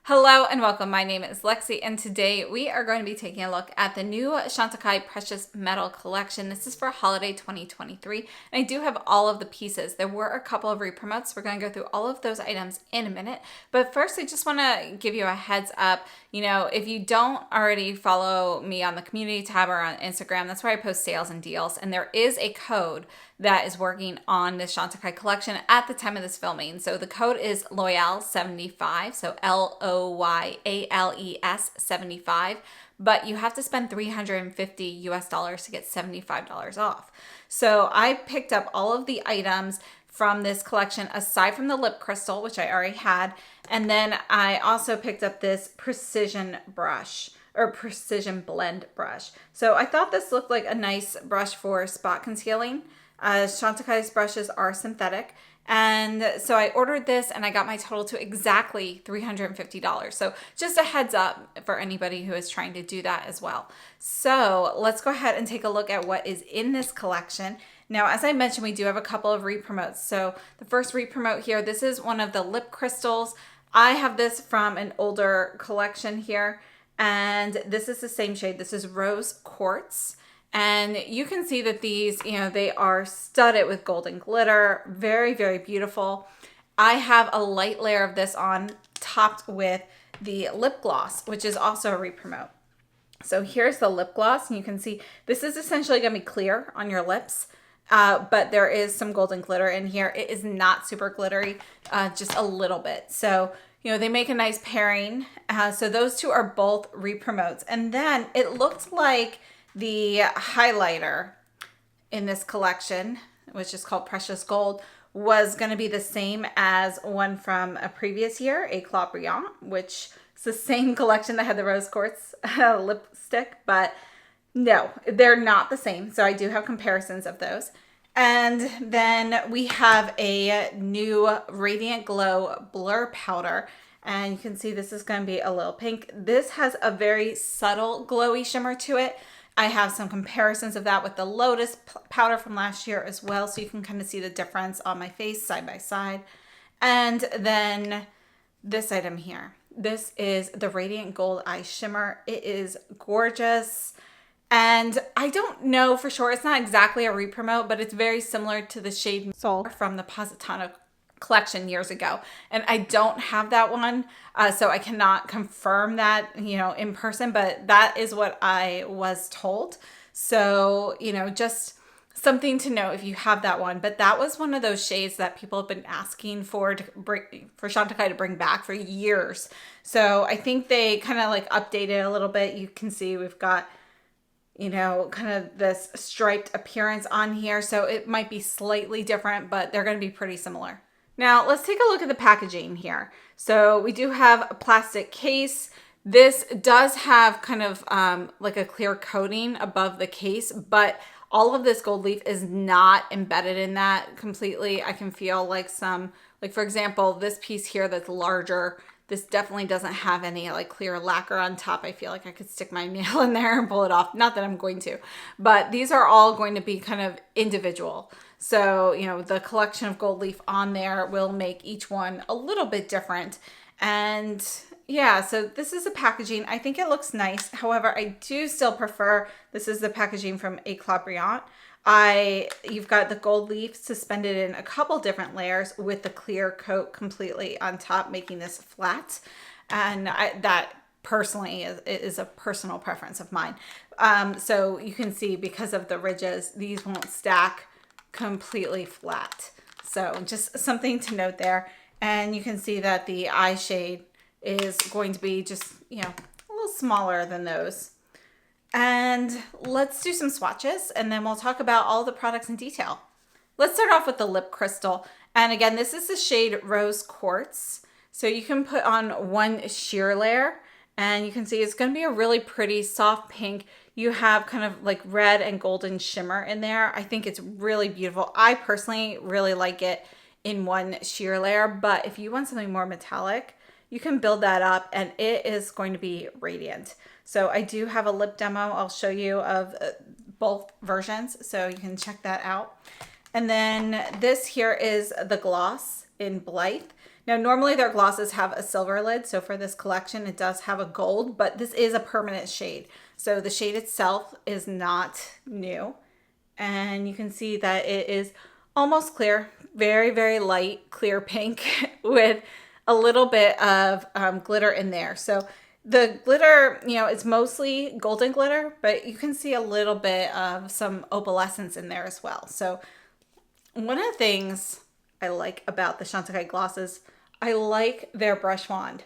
Hello and welcome. My name is Lexi and today we are going to be taking a look at the new Chantecaille Precious Metal Collection. This is for holiday 2023 and I do have all of the pieces. There were a couple of repromotes. We're going to go through all of those items in a minute. But first I just want to give you a heads up. You know, if you don't already follow me on the community tab or on Instagram, that's where I post sales and deals. And there is a code that is working on this Chantecaille collection at the time of this filming. So the code is Loyale75, so Loyales 75, but you have to spend $350 US to get $75 off. So I picked up all of the items from this collection aside from the lip crystal, which I already had, and then I also picked up this precision brush or precision blend brush. So I thought this looked like a nice brush for spot concealing. Chantecaille's brushes are synthetic. And so I ordered this and I got my total to exactly $350. So just a heads up for anybody who is trying to do that as well. So let's go ahead and take a look at what is in this collection. Now, as I mentioned, we do have a couple of repromotes. So the first repromote here, this is one of the lip crystals. I have this from an older collection here. And this is the same shade. This is Rose Quartz. And you can see that these, they are studded with golden glitter. Very, very beautiful. I have a light layer of this on, topped with the lip gloss, which is also a repromote. So here's the lip gloss, and you can see this is essentially going to be clear on your lips, but there is some golden glitter in here. It is not super glittery, just a little bit. So, they make a nice pairing. So those two are both repromotes. And then it looked like the highlighter in this collection, which is called Precious Gold, was going to be the same as one from a previous year, Eclat Brillant, which is the same collection that had the Rose Quartz lipstick, but no, they're not the same. So I do have comparisons of those. And then we have a new Radiant Glow Blur Powder. And you can see this is going to be a little pink. This has a very subtle glowy shimmer to it. I have some comparisons of that with the Lotus powder from last year as well, so you can kind of see the difference on my face side by side. And then this item here. This is the Radiant Gold Eye Shimmer. It is gorgeous. And I don't know for sure. It's not exactly a repromote, but it's very similar to the shade Soul from the Positano collection years ago, and I don't have that one, so I cannot confirm that in person, but that is what I was told. So just something to know if you have that one. But that was one of those shades that people have been asking for Chantecaille to bring back for years. So I think they kind of like updated a little bit. You can see we've got kind of this striped appearance on here, so it might be slightly different, but they're going to be pretty similar. Now, let's take a look at the packaging here. So we do have a plastic case. This does have kind of like a clear coating above the case, but all of this gold leaf is not embedded in that completely. I can feel like for example, this piece here that's larger, this definitely doesn't have any like clear lacquer on top. I feel like I could stick my nail in there and pull it off. Not that I'm going to, but these are all going to be kind of individual. So, the collection of gold leaf on there will make each one a little bit different. And yeah, so this is the packaging. I think it looks nice. However, I do still prefer, this is the packaging from Eclat Brillant. You've got the gold leaf suspended in a couple different layers with the clear coat completely on top, making this flat. And that personally is a personal preference of mine. So you can see because of the ridges, these won't stack completely flat. So just something to note there. And you can see that the eye shade is going to be just, a little smaller than those. And let's do some swatches and then we'll talk about all the products in detail. Let's start off with the lip crystal. And again, this is the shade Rose Quartz. So you can put on one sheer layer and you can see it's going to be a really pretty soft pink. You have kind of like red and golden shimmer in there. I think it's really beautiful. I personally really like it in one sheer layer, but if you want something more metallic, you can build that up and it is going to be radiant. So I do have a lip demo I'll show you of both versions, so you can check that out. And then this here is the gloss in Blythe. Now, normally their glosses have a silver lid. So for this collection, it does have a gold, but this is a permanent shade. So the shade itself is not new. And you can see that it is almost clear, very, very light, clear pink with a little bit of glitter in there. So the glitter, you know, it's mostly golden glitter, but you can see a little bit of some opalescence in there as well. So one of the things I like about the Chantecaille glosses, I like their brush wand.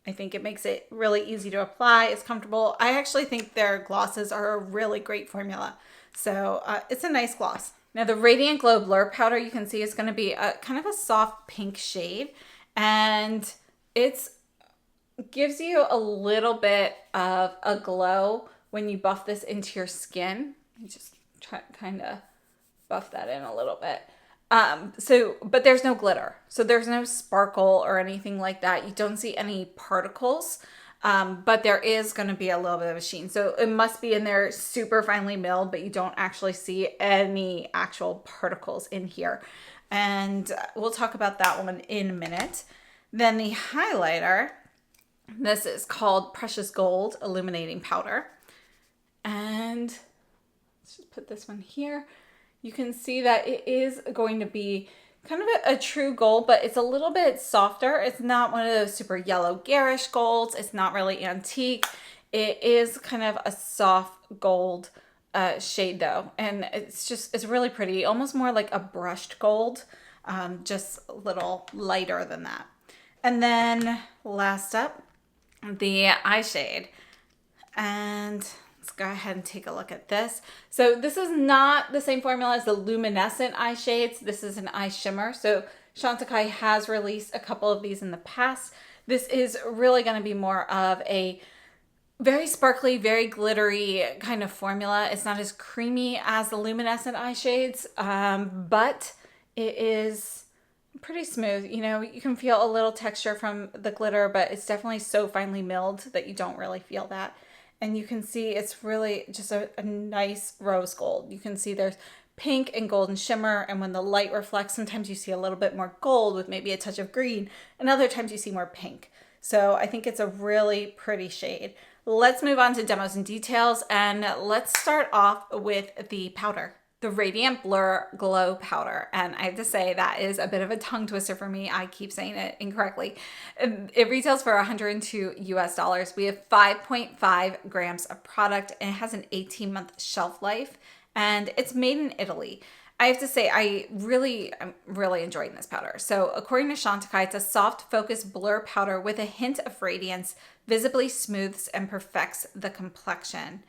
I think it makes it really easy to apply. It's comfortable. I actually think their glosses are a really great formula. So it's a nice gloss. Now the Radiant Glow Blur Powder, you can see is going to be a kind of a soft pink shade, and it's gives you a little bit of a glow when you buff this into your skin. You just try kind of buff that in a little bit. But there's no glitter. So there's no sparkle or anything like that. You don't see any particles, but there is going to be a little bit of a sheen. So it must be in there super finely milled, but you don't actually see any actual particles in here. And we'll talk about that one in a minute. Then the highlighter, this is called Precious Gold Illuminating Powder. And let's just put this one here. You can see that it is going to be kind of a true gold, but it's a little bit softer. It's not one of those super yellow garish golds. It's not really antique. It is kind of a soft gold shade though. And it's really pretty, almost more like a brushed gold, just a little lighter than that. And then last up, the eye shade. And let's go ahead and take a look at this. So this is not the same formula as the luminescent eye shades. This is an eye shimmer. So Chantecaille has released a couple of these in the past. This is really going to be more of a very sparkly, very glittery kind of formula. It's not as creamy as the luminescent eye shades, but it is pretty smooth. You know, you can feel a little texture from the glitter, but it's definitely so finely milled that you don't really feel that. And you can see it's really just a nice rose gold. You can see there's pink and golden shimmer, and when the light reflects, sometimes you see a little bit more gold with maybe a touch of green, and other times you see more pink. So I think it's a really pretty shade. Let's move on to demos and details, and let's start off with the powder. The Radiant Blur Glow Powder. And I have to say that is a bit of a tongue twister for me. I keep saying it incorrectly. It retails for $102 US. We have 5.5 grams of product, and it has an 18-month shelf life, and it's made in Italy. I have to say, I'm really enjoying this powder. So according to Chantecaille, it's a soft focus blur powder with a hint of radiance, visibly smooths and perfects the complexion.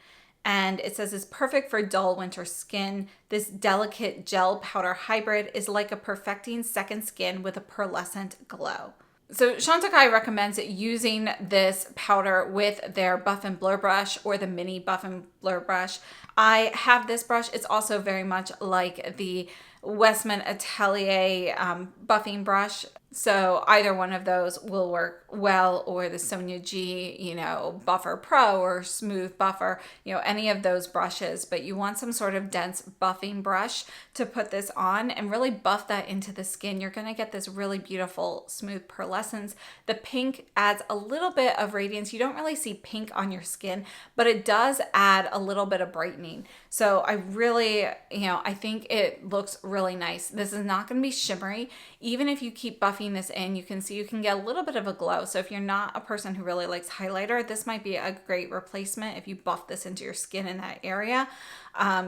And it says it's perfect for dull winter skin. This delicate gel powder hybrid is like a perfecting second skin with a pearlescent glow. So Chantecaille recommends using this powder with their buff and blur brush or the mini buff and blur brush. I have this brush. It's also very much like the Westman Atelier buffing brush. So either one of those will work well, or the Sonia G, you know, Buffer Pro or Smooth Buffer, you know, any of those brushes. But you want some sort of dense buffing brush to put this on and really buff that into the skin. You're going to get this really beautiful smooth pearlescence. The pink adds a little bit of radiance. You don't really see pink on your skin, but it does add a little bit of brightening. So I really, you know, I think it looks really nice. This is not going to be shimmery. Even if you keep buffing this in, you can see you can get a little bit of a glow. So if you're not a person who really likes highlighter, this might be a great replacement if you buff this into your skin in that area,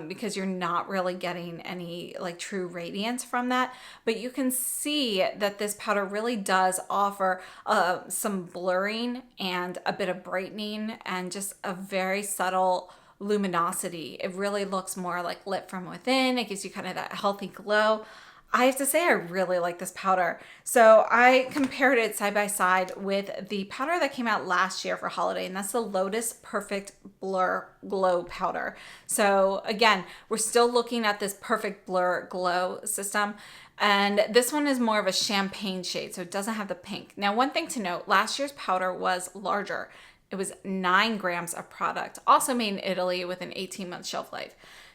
because you're not really getting any like true radiance from that. But you can see that this powder really does offer some blurring and a bit of brightening and just a very subtle luminosity. It really looks more like lit from within. It gives you kind of that healthy glow. I have to say I really like this powder. So I compared it side by side with the powder that came out last year for holiday, and that's the Lotus Perfect Blur Glow Powder. So again, we're still looking at this Perfect Blur Glow system, and this one is more of a champagne shade, so it doesn't have the pink. Now, one thing to note, last year's powder was larger. It was 9 grams of product, also made in Italy with an 18-month shelf life.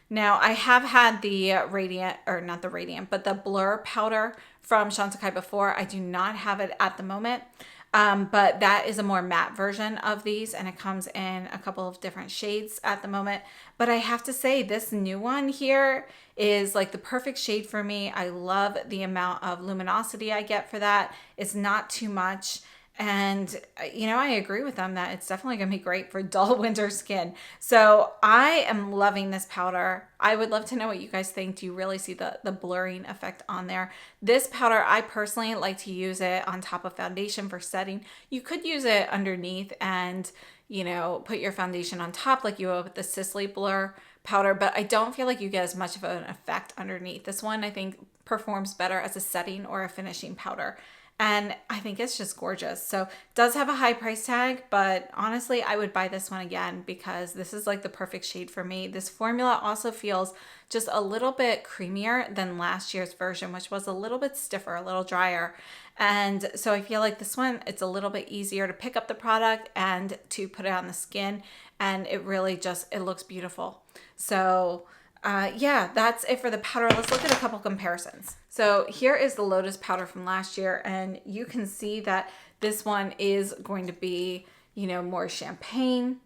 Now, I have had the Radiant, or not the Radiant, but the Blur powder from Chantecaille before. I do not have it at the moment, but that is a more matte version of these, and it comes in a couple of different shades at the moment. But I have to say, this new one here is like the perfect shade for me. I love the amount of luminosity I get for that. It's not too much. And, you know, I agree with them that it's definitely going to be great for dull winter skin. So I am loving this powder. I would love to know what you guys think. Do you really see the blurring effect on there? This powder, I personally like to use it on top of foundation for setting. You could use it underneath and, you know, put your foundation on top like you would with the Sisley Blur powder, but I don't feel like you get as much of an effect underneath. This one, I think, performs better as a setting or a finishing powder. And I think it's just gorgeous. So it does have a high price tag, but honestly, I would buy this one again because this is like the perfect shade for me. This formula also feels just a little bit creamier than last year's version, which was a little bit stiffer, a little drier. And so I feel like this one, it's a little bit easier to pick up the product and to put it on the skin. And it really just, it looks beautiful. So yeah, that's it for the powder. Let's look at a couple comparisons. So here is the Lotus powder from last year, and you can see that this one is going to be, you know, more champagne.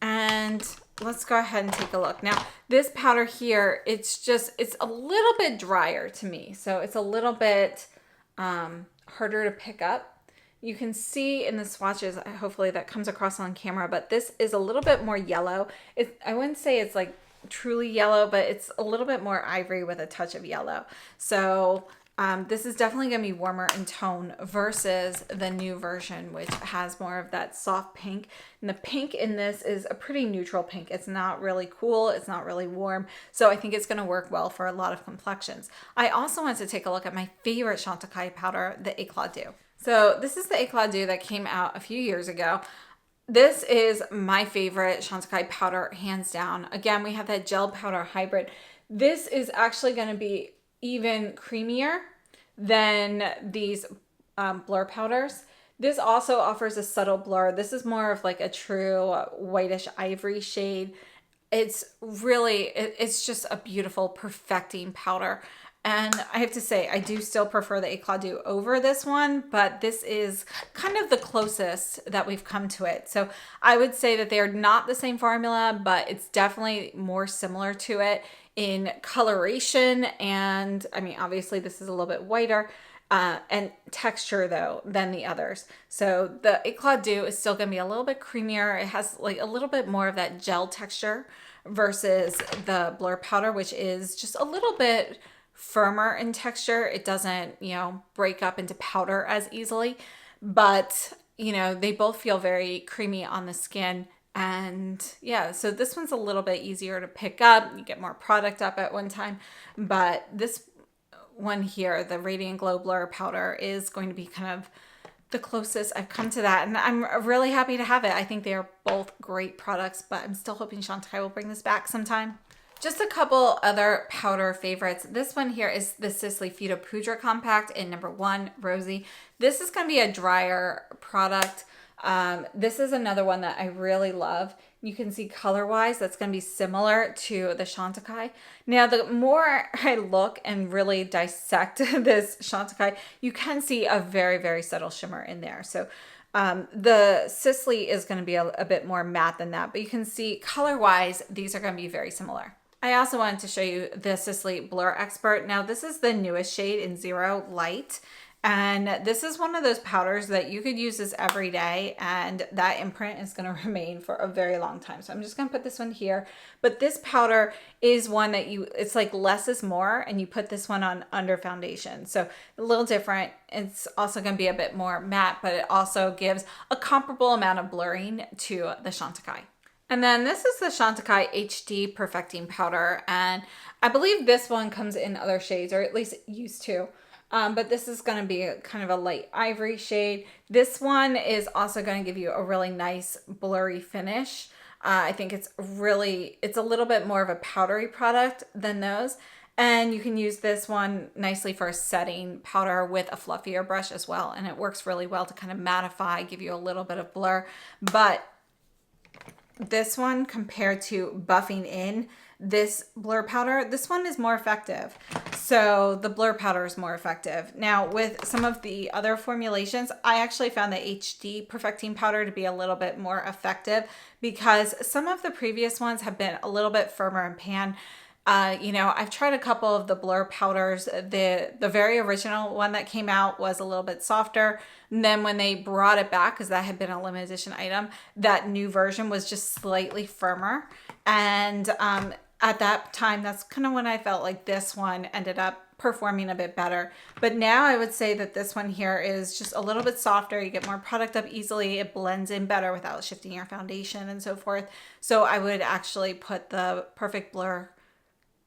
And let's go ahead and take a look. Now, this powder here, it's a little bit drier to me. So it's a little bit harder to pick up. You can see in the swatches, hopefully that comes across on camera, but this is a little bit more yellow. I wouldn't say it's like truly yellow, but it's a little bit more ivory with a touch of yellow. So this is definitely going to be warmer in tone versus the new version, which has more of that soft pink. And the pink in this is a pretty neutral pink. It's not really cool. It's not really warm. So I think it's going to work well for a lot of complexions. I also want to take a look at my favorite Chantecaille powder, the Cle de Peau. So this is the Cle de Peau that came out a few years ago. This is my favorite Chantecaille powder, hands down. Again, we have that gel powder hybrid. This is actually going to be even creamier than these blur powders. This also offers a subtle blur. This is more of like a true whitish ivory shade. It's really, it's just a beautiful perfecting powder. And I have to say, I do still prefer the Cle de Peau over this one, but this is kind of the closest that we've come to it. So I would say that they are not the same formula, but it's definitely more similar to it in coloration. And I mean, obviously this is a little bit whiter and texture though than the others. So the Cle de Peau is still going to be a little bit creamier. It has like a little bit more of that gel texture versus the blur powder, which is just a little bit firmer in texture. It doesn't, you know, break up into powder as easily, but you know, they both feel very creamy on the skin. And yeah, so this one's a little bit easier to pick up. You get more product up at one time, but this one here, the Radiant Glow Blur powder, is going to be kind of the closest I've come to that. And I'm really happy to have it. I think they are both great products, but I'm still hoping Chantecaille will bring this back sometime. Just a couple other powder favorites. This one here is the Sisley Fido Poudre Compact in number 1, Rosy. This is going to be a drier product. This is another one that I really love. You can see color-wise, that's going to be similar to the Chantecaille. Now, the more I look and really dissect this Chantecaille, you can see a very, very subtle shimmer in there. So the Sisley is going to be a bit more matte than that, but you can see color-wise, these are going to be very similar. I also wanted to show you the Sisley Blur Expert. Now, this is the newest shade in Zero Light. And this is one of those powders that you could use this every day, and that imprint is going to remain for a very long time. So I'm just going to put this one here. But this powder is one that it's like less is more, and you put this one on under foundation. So a little different. It's also going to be a bit more matte, but it also gives a comparable amount of blurring to the Chantecaille. And then this is the Chantecaille HD Perfecting Powder. And I believe this one comes in other shades, or at least it used to. But this is going to be kind of a light ivory shade. This one is also going to give you a really nice blurry finish. I think it's a little bit more of a powdery product than those. And you can use this one nicely for a setting powder with a fluffier brush as well. And it works really well to kind of mattify, give you a little bit of blur. But this one compared to buffing in this blur powder, this one is more effective. So the blur powder is more effective. Now with some of the other formulations, I actually found the HD perfecting powder to be a little bit more effective because some of the previous ones have been a little bit firmer in pan. You know, I've tried a couple of the blur powders. The very original one that came out was a little bit softer. And then when they brought it back, because that had been a limited edition item, that new version was just slightly firmer. And at that time, that's kind of when I felt like this one ended up performing a bit better. But now I would say that this one here is just a little bit softer. You get more product up easily. It blends in better without shifting your foundation and so forth. So I would actually put the Perfect Blur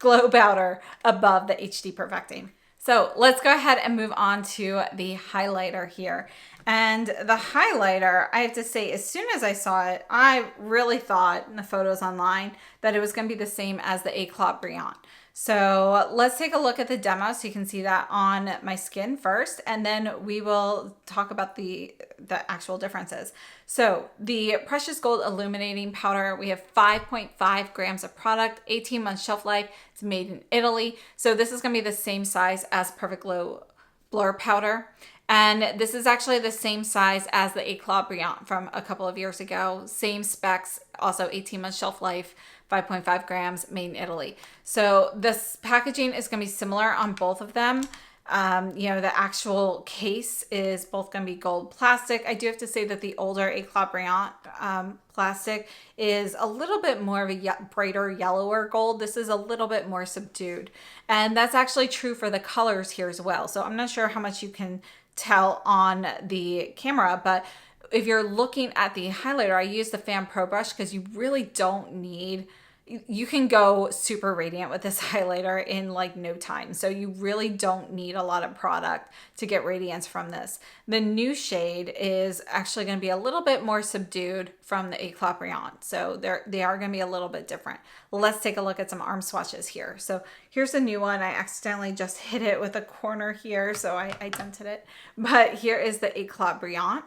Glow Powder above the HD Perfecting. So let's go ahead and move on to the highlighter here. And the highlighter, I have to say, as soon as I saw it, I really thought in the photos online that it was going to be the same as the Eclat Brillant. So let's take a look at the demo so you can see that on my skin first, and then we will talk about the actual differences. So the Precious Gold Illuminating Powder, we have 5.5 grams of product, 18 months shelf life. It's made in Italy. So this is going to be the same size as Perfect Glow Blur Powder. And this is actually the same size as the Eclat Brillant from a couple of years ago. Same specs, also 18 months shelf life, 5.5 grams, made in Italy. So this packaging is going to be similar on both of them. You know, the actual case is both going to be gold plastic. I do have to say that the older Eclat Brillant plastic is a little bit more of a brighter yellower gold. This is a little bit more subdued. And that's actually true for the colors here as well. So I'm not sure how much you can tell on the camera, but if you're looking at the highlighter, I use the Fan Pro Brush because you really don't need, you can go super radiant with this highlighter in like no time. So you really don't need a lot of product to get radiance from this. The new shade is actually going to be a little bit more subdued from the Eclat Brillant. So they are going to be a little bit different. Let's take a look at some arm swatches here. So here's the new one. I accidentally just hit it with a corner here, so I dented it. But here is the Eclat Brillant.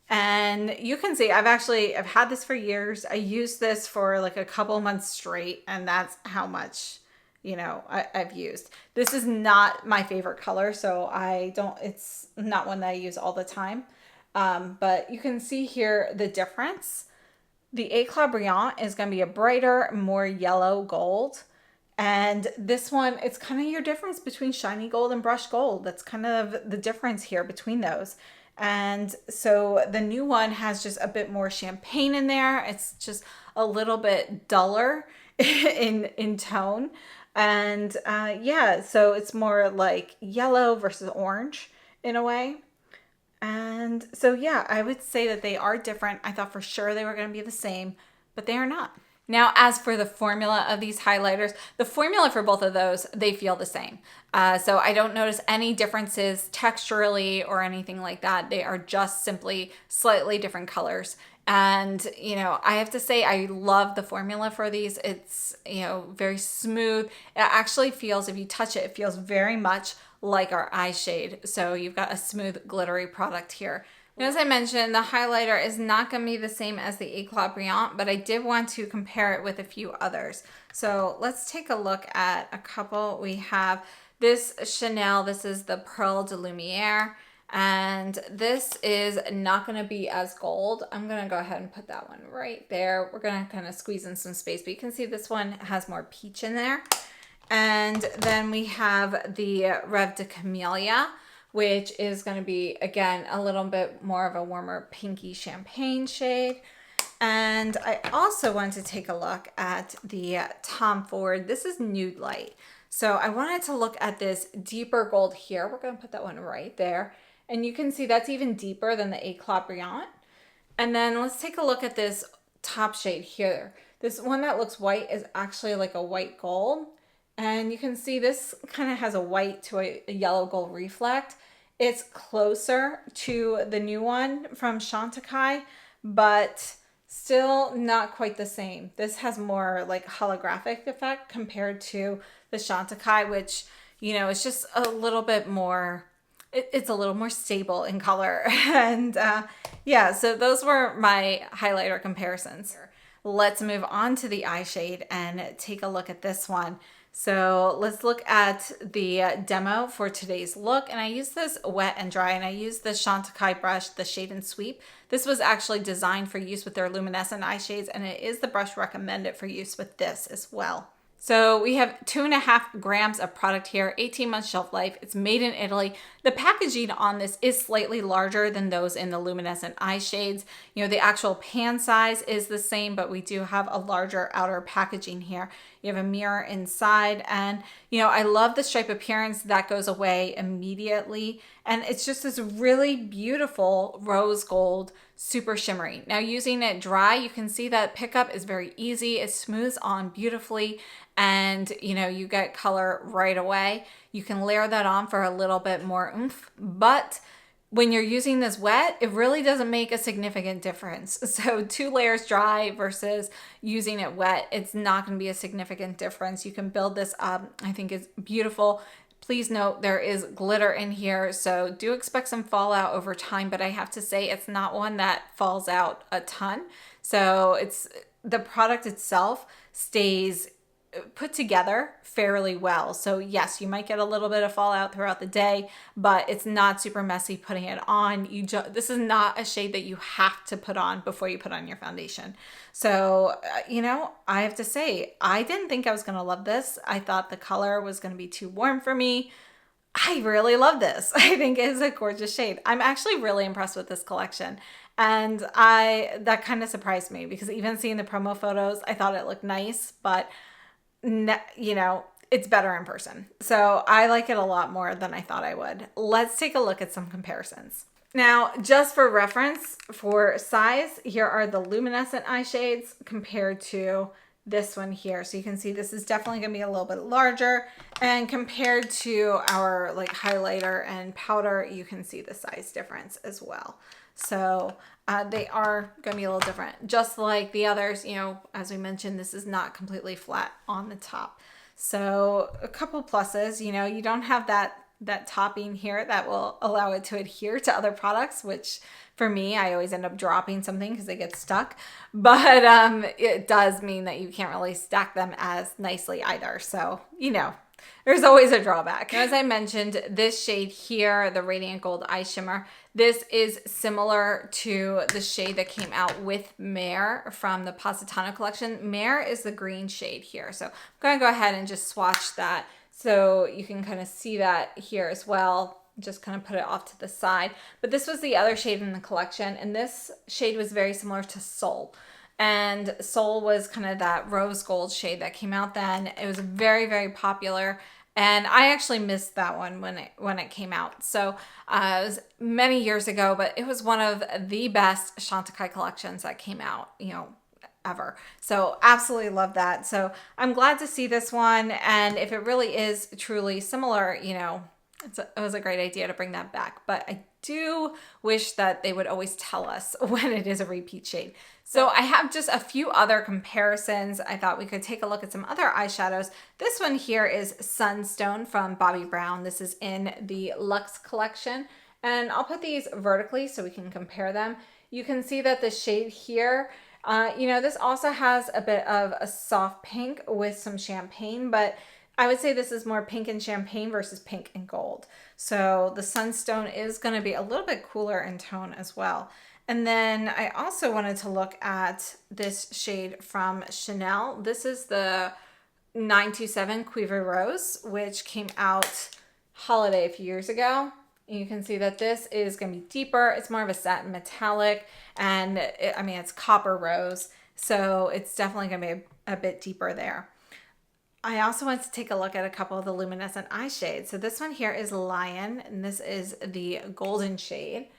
And you can see I've had this for years. I used this for like a couple months straight, and that's how much, you know, I've used. This is not my favorite color, so it's not one that I use all the time. But you can see here the difference. The Eclat Brillant is going to be a brighter, more yellow gold. And this one, it's kind of your difference between shiny gold and brushed gold. That's kind of the difference here between those. And so the new one has just a bit more champagne in there. It's just a little bit duller in tone. And yeah, so it's more like yellow versus orange in a way. And so yeah, I would say that they are different. I thought for sure they were going to be the same, but they are not. Now, as for the formula of these highlighters, the formula for both of those, they feel the same. So I don't notice any differences texturally or anything like that. They are just simply slightly different colors. And, you know, I have to say I love the formula for these. It's, you know, very smooth. It actually feels, if you touch it, it feels very much like our eye shade. So you've got a smooth, glittery product here. As I mentioned, the highlighter is not going to be the same as the Eclat Brillant, but I did want to compare it with a few others. So let's take a look at a couple. We have this Chanel. This is the Pearl de Lumiere, and this is not going to be as gold. I'm going to go ahead and put that one right there. We're going to kind of squeeze in some space, but you can see this one has more peach in there. And then we have the Rêve de Camellia, which is going to be, again, a little bit more of a warmer pinky champagne shade. And I also wanted to take a look at the Tom Ford. This is Nude Light. So I wanted to look at this deeper gold here. We're going to put that one right there. And you can see that's even deeper than the Eclat Brillant. And then let's take a look at this top shade here. This one that looks white is actually like a white gold. And you can see this kind of has a white to a yellow gold reflect. It's closer to the new one from Chantecaille, but still not quite the same. This has more like holographic effect compared to the Chantecaille, which, you know, it's just a little bit more, it's a little more stable in color. And yeah, so those were my highlighter comparisons. let's move on to the eye shade and take a look at this one. So let's look at the demo for today's look. And I use this wet and dry, and I use the Chantecaille brush, the Shade and Sweep. This was actually designed for use with their luminescent eye shades, and it is the brush recommended for use with this as well. So we have 2.5 grams of product here, 18 months shelf life. It's made in Italy. The packaging on this is slightly larger than those in the luminescent eye shades. You know, the actual pan size is the same, but we do have a larger outer packaging here. You have a mirror inside, and you know, I love the stripe appearance that goes away immediately. And it's just this really beautiful rose gold, super shimmery. Now using it dry, you can see that pickup is very easy. It smooths on beautifully, and you know, you get color right away. You can layer that on for a little bit more oomph, but when you're using this wet, it really doesn't make a significant difference. So 2 layers dry versus using it wet, it's not going to be a significant difference. You can build this up. I think it's beautiful. Please note there is glitter in here, so do expect some fallout over time, but I have to say it's not one that falls out a ton. So it's the product itself stays put together fairly well. So yes, you might get a little bit of fallout throughout the day, but it's not super messy putting it on. This is not a shade that you have to put on before you put on your foundation. So, you know, I have to say, I didn't think I was going to love this. I thought the color was going to be too warm for me. I really love this. I think it's a gorgeous shade. I'm actually really impressed with this collection. And that kind of surprised me, because even seeing the promo photos, I thought it looked nice, but you know, it's better in person. So I like it a lot more than I thought I would. Let's take a look at some comparisons. Now, just for reference, for size, here are the luminescent eye shades compared to this one here. So you can see this is definitely going to be a little bit larger, and compared to our like highlighter and powder, you can see the size difference as well. So they are going to be a little different. Just like the others, you know, as we mentioned, this is not completely flat on the top. So a couple pluses, you know, you don't have that topping here that will allow it to adhere to other products, which for me, I always end up dropping something because they get stuck. But it does mean that you can't really stack them as nicely either. So, you know, there's always a drawback. As I mentioned, this shade here, the Radiant Gold Eye Shimmer, this is similar to the shade that came out with Mare from the Positano collection. Mare is the green shade here. So I'm going to go ahead and just swatch that so you can kind of see that here as well. Just kind of put it off to the side. But this was the other shade in the collection, and this shade was very similar to Soul. And Soul was kind of that rose gold shade that came out then. It was very, very popular. And I actually missed that one when it came out. So it was many years ago, but it was one of the best Chantecaille collections that came out, you know, ever. So absolutely love that. So I'm glad to see this one. And if it really is truly similar, you know, it was a great idea to bring that back. But I do wish that they would always tell us when it is a repeat shade. So I have just a few other comparisons. I thought we could take a look at some other eyeshadows. This one here is Sunstone from Bobbi Brown. This is in the Luxe collection. And I'll put these vertically so we can compare them. You can see that the shade here, you know, this also has a bit of a soft pink with some champagne, but I would say this is more pink and champagne versus pink and gold. So the Sunstone is going to be a little bit cooler in tone as well. And then I also wanted to look at this shade from Chanel. This is the 927 Cuivre Rose, which came out holiday a few years ago. You can see that this is going to be deeper. It's more of a satin metallic, and it's copper rose. So it's definitely going to be a bit deeper there. I also want to take a look at a couple of the luminescent eye shades. So this one here is Lion, and this is the golden shade.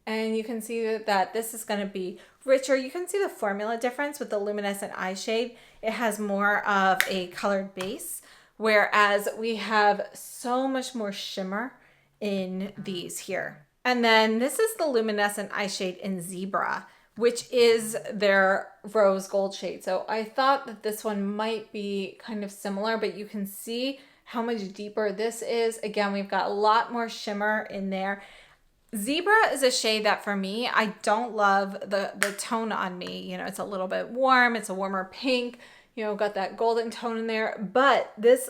And you can see that this is going to be richer. You can see the formula difference with the luminescent eye shade. It has more of a colored base, whereas we have so much more shimmer in these here. And then this is the luminescent eye shade in Zebra, which is their rose gold shade. So I thought that this one might be kind of similar, but you can see how much deeper this is. Again, we've got a lot more shimmer in there. Zebra is a shade that for me, I don't love the tone on me. You know, it's a little bit warm. It's a warmer pink. You know, got that golden tone in there. But this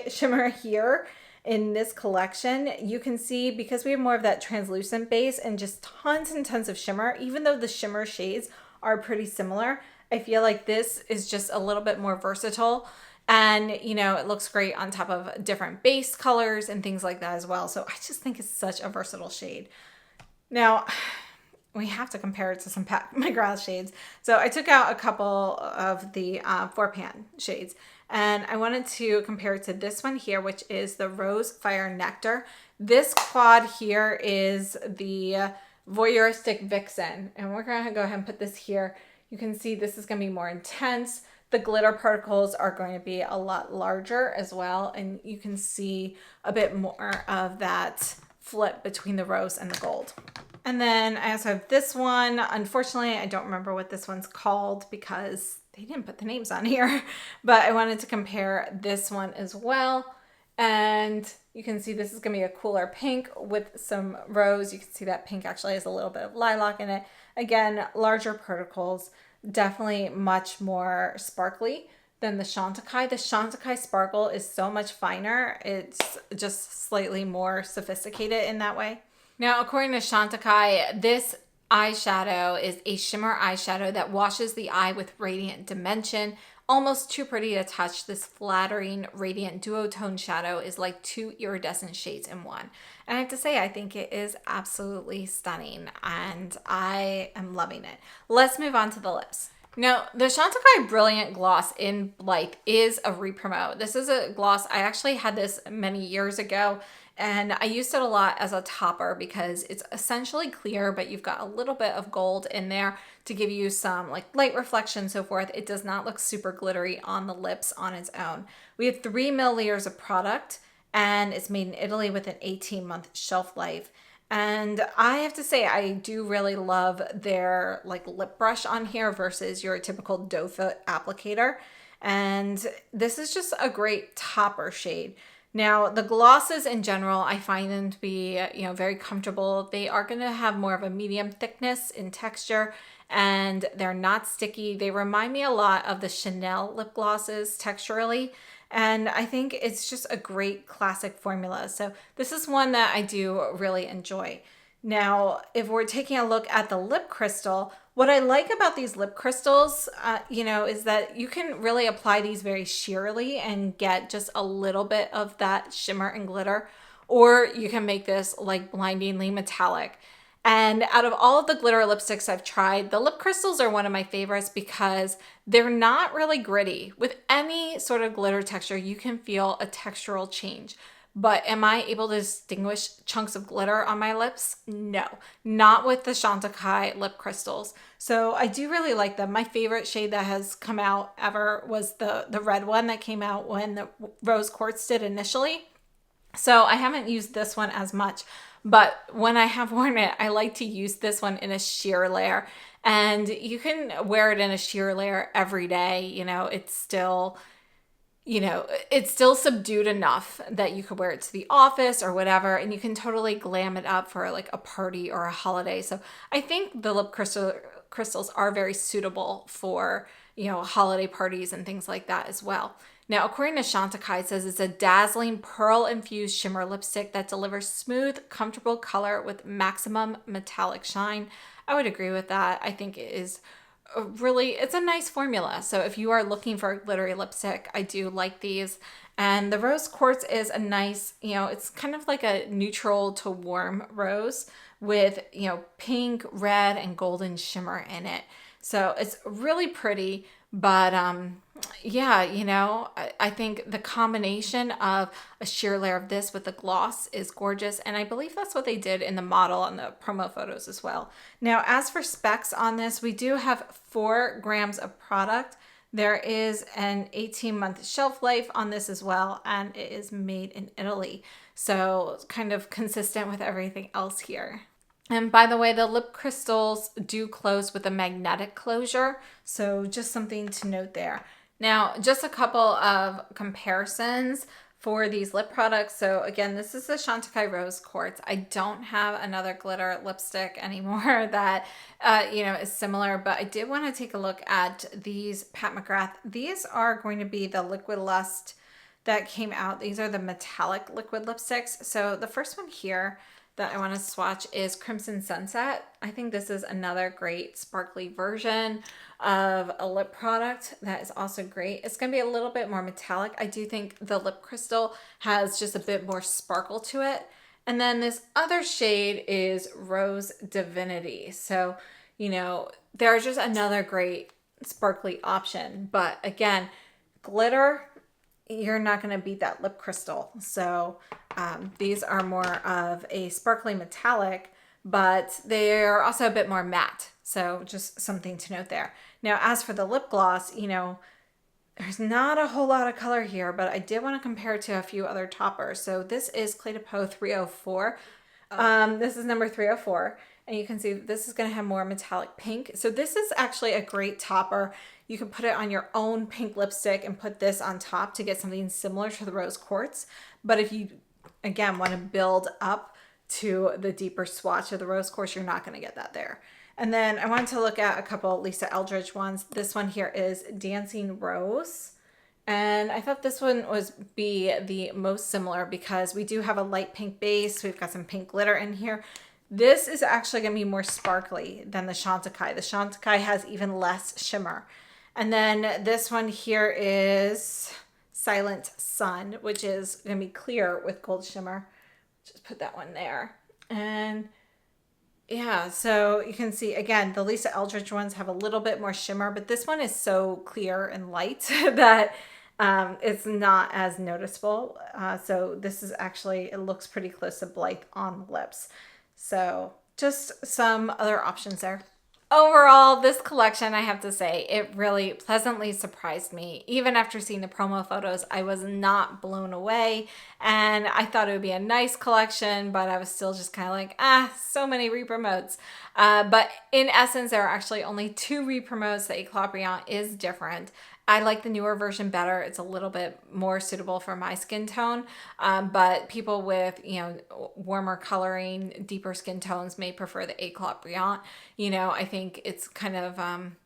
shimmer here in this collection, you can see because we have more of that translucent base and just tons and tons of shimmer, even though the shimmer shades are pretty similar, I feel like this is just a little bit more versatile. And, you know, it looks great on top of different base colors and things like that as well. So I just think it's such a versatile shade. Now, we have to compare it to some Pat McGrath shades. So I took out a couple of the 4-pan shades. And I wanted to compare it to this one here, which is the Rose Fire Nectar. This quad here is the Voyeuristic Vixen. And we're going to go ahead and put this here. You can see this is going to be more intense. The glitter particles are going to be a lot larger as well. And you can see a bit more of that flip between the rose and the gold. And then I also have this one. Unfortunately, I don't remember what this one's called because they didn't put the names on here. But I wanted to compare this one as well. And you can see this is going to be a cooler pink with some rose. You can see that pink actually has a little bit of lilac in it. Again, larger particles. Definitely much more sparkly than the Chantecaille. The Chantecaille sparkle is so much finer. It's just slightly more sophisticated in that way. Now, according to Chantecaille, this eyeshadow is a shimmer eyeshadow that washes the eye with radiant dimension. Almost too pretty to touch. This flattering, radiant duotone shadow is like 2 iridescent shades in one. And I have to say, I think it is absolutely stunning and I am loving it. Let's move on to the lips. Now, the Chantecaille Brilliant Gloss in Blythe is a re-promote. This is a gloss. I actually had this many years ago and I used it a lot as a topper because it's essentially clear, but you've got a little bit of gold in there to give you some like light reflection and so forth. It does not look super glittery on the lips on its own. We have 3 milliliters of product and it's made in Italy with an 18-month shelf life. And I have to say, I do really love their like lip brush on here versus your typical doe foot applicator. And this is just a great topper shade. Now, the glosses in general, I find them to be, you know, very comfortable. They are going to have more of a medium thickness in texture and they're not sticky. They remind me a lot of the Chanel lip glosses texturally. And I think it's just a great classic formula. So this is one that I do really enjoy. Now, if we're taking a look at the lip crystal, what I like about these lip crystals, you know, is that you can really apply these very sheerly and get just a little bit of that shimmer and glitter, or you can make this like blindingly metallic. And out of all of the glitter lipsticks I've tried, the lip crystals are one of my favorites because they're not really gritty. With any sort of glitter texture, you can feel a textural change. But am I able to distinguish chunks of glitter on my lips? No, not with the Chantecaille lip crystals. So I do really like them. My favorite shade that has come out ever was the red one that came out when the Rose Quartz did initially. So I haven't used this one as much, but when I have worn it, I like to use this one in a sheer layer. And you can wear it in a sheer layer every day. You know, it's still subdued enough that you could wear it to the office or whatever, and you can totally glam it up for like a party or a holiday. So I think the lip crystals are very suitable for, you know, holiday parties and things like that as well. Now, according to Chantecaille, it says it's a dazzling pearl-infused shimmer lipstick that delivers smooth, comfortable color with maximum metallic shine. I would agree with that. I think it is it's a nice formula. So if you are looking for a glittery lipstick, I do like these. And the Rose Quartz is a nice, you know, it's kind of like a neutral to warm rose with, you know, pink, red, and golden shimmer in it. So it's really pretty, but yeah, you know, I think the combination of a sheer layer of this with the gloss is gorgeous. And I believe that's what they did in the model on the promo photos as well. Now, as for specs on this, we do have 4 grams of product. There is an 18-month shelf life on this as well, and it is made in Italy. So it's kind of consistent with everything else here. And by the way, the lip crystals do close with a magnetic closure. So just something to note there. Now, just a couple of comparisons for these lip products. So again, this is the Chantecaille Rose Quartz. I don't have another glitter lipstick anymore that, is similar, but I did want to take a look at these Pat McGrath. These are going to be the Liquid Lust that came out. These are the metallic liquid lipsticks. So the first one here that I want to swatch is Crimson Sunset. I think this is another great sparkly version of a lip product that is also great. It's going to be a little bit more metallic. I do think the lip crystal has just a bit more sparkle to it. And then this other shade is Rose Divinity. So, there's just another great sparkly option. But again, glitter, you're not going to beat that lip crystal. So these are more of a sparkly metallic, but they're also a bit more matte. So just something to note there. Now, as for the lip gloss, there's not a whole lot of color here, but I did want to compare it to a few other toppers. So this is Cle de Peau 304. This is number 304. And you can see this is going to have more metallic pink. So this is actually a great topper. You can put it on your own pink lipstick and put this on top to get something similar to the Rose Quartz. But if you, again, want to build up to the deeper swatch of the Rose Quartz, you're not going to get that there. And then I wanted to look at a couple Lisa Eldridge ones. This one here is Dancing Rose. And I thought this one was be the most similar because we do have a light pink base. We've got some pink glitter in here. This is actually going to be more sparkly than the Chantecaille. The Chantecaille has even less shimmer. And then this one here is Silent Sun, which is going to be clear with gold shimmer. Just put that one there. And yeah, so you can see, again, the Lisa Eldridge ones have a little bit more shimmer, but this one is so clear and light that it's not as noticeable. So this is actually, it looks pretty close to Blythe on the lips. So just some other options there. Overall, this collection, I have to say, it really pleasantly surprised me. Even after seeing the promo photos, I was not blown away. And I thought it would be a nice collection, but I was still just kind of like, so many re-promotes. But in essence, there are actually only 2 re-promotes. The Eclat Brillant is different. I like the newer version better. It's a little bit more suitable for my skin tone. But people with, warmer coloring, deeper skin tones may prefer the Eclat Brillant. I think it's kind of,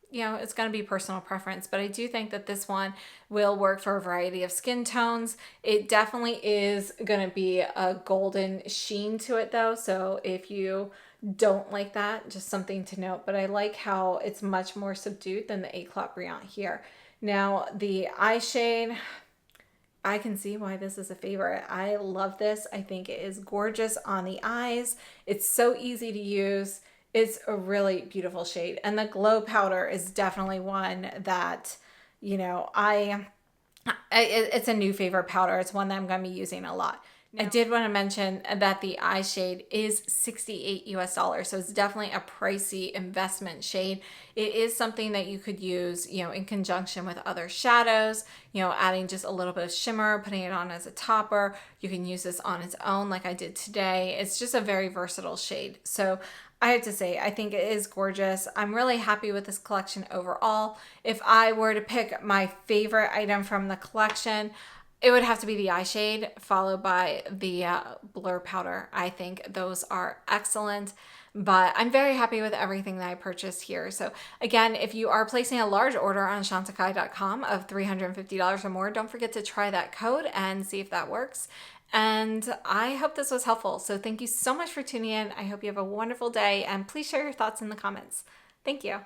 it's going to be personal preference. But I do think that this one will work for a variety of skin tones. It definitely is going to be a golden sheen to it though. So if you don't like that, just something to note. But I like how it's much more subdued than the Eclat Brillant here. Now, the eye shade, I can see why this is a favorite. I love this. I think it is gorgeous on the eyes. It's so easy to use. It's a really beautiful shade. And the glow powder is definitely one that, it's a new favorite powder. It's one that I'm going to be using a lot. I did want to mention that the eye shade is $68 US, so it's definitely a pricey investment shade. It is something that you could use, in conjunction with other shadows, adding just a little bit of shimmer, putting it on as a topper. You can use this on its own like I did today. It's just a very versatile shade. So I have to say, I think it is gorgeous. I'm really happy with this collection overall. If I were to pick my favorite item from the collection, it would have to be the eye shade followed by the blur powder. I think those are excellent, but I'm very happy with everything that I purchased here. So again, if you are placing a large order on Chantecaille.com of $350 or more, don't forget to try that code and see if that works. And I hope this was helpful. So thank you so much for tuning in. I hope you have a wonderful day and please share your thoughts in the comments. Thank you.